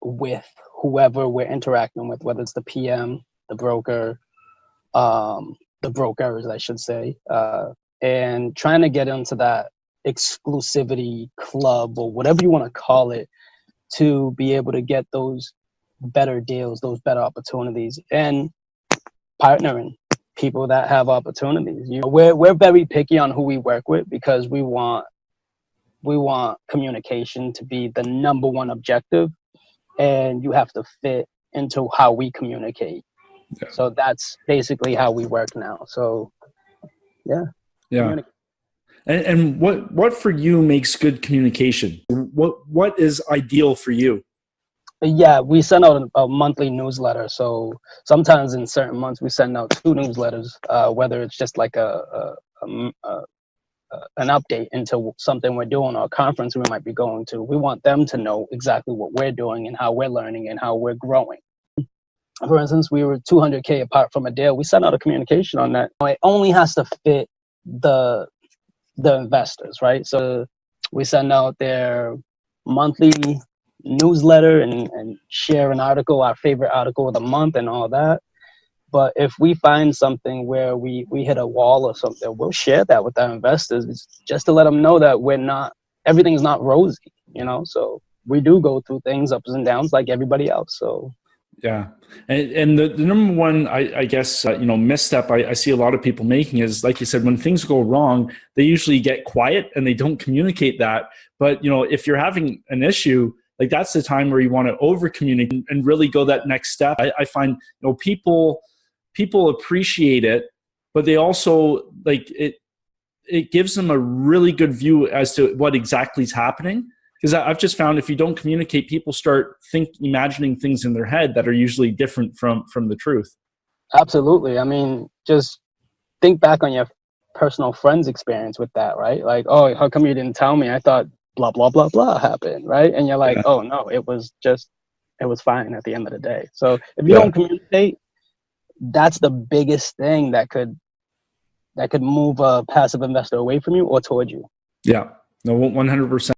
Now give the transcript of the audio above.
with whoever we're interacting with, whether it's the PM, the broker, the brokers, I should say, and trying to get into that exclusivity club or whatever you want to call it to be able to get those better deals, those better opportunities, and partnering people that have opportunities. We're very picky on who we work with because we want communication to be the number one objective, and you have to fit into how we communicate. Yeah. So that's basically how we work now. So yeah. And what for you makes good communication? What is ideal for you? Yeah, we send out a monthly newsletter. So sometimes in certain months we send out 2 newsletters, whether it's just like an update into something we're doing or a conference we might be going to. We want them to know exactly what we're doing and how we're learning and how we're growing. For instance, we were 200K apart from a deal. We sent out a communication on that. It only has to fit the investors, right? So we send out their monthly newsletter and share an article, our favorite article of the month and all that. But if we find something where we hit a wall or something, we'll share that with our investors just to let them know that everything's not rosy, So we do go through things, ups and downs like everybody else. So yeah. And the number one, I guess, misstep I see a lot of people making is, like you said, when things go wrong, they usually get quiet and they don't communicate that. But, if you're having an issue, like that's the time where you want to over communicate and really go that next step. I find, people appreciate it, but they also it gives them a really good view as to what exactly is happening. Because I've just found if you don't communicate, people start imagining things in their head that are usually different from the truth. Absolutely. I mean, just think back on your personal friend's experience with that, right? Like, oh, how come you didn't tell me? I thought blah, blah, blah, blah happened, right? And you're like, oh, no, it was fine at the end of the day. So if you don't communicate, that's the biggest thing that could move a passive investor away from you or toward you. Yeah, no, 100%.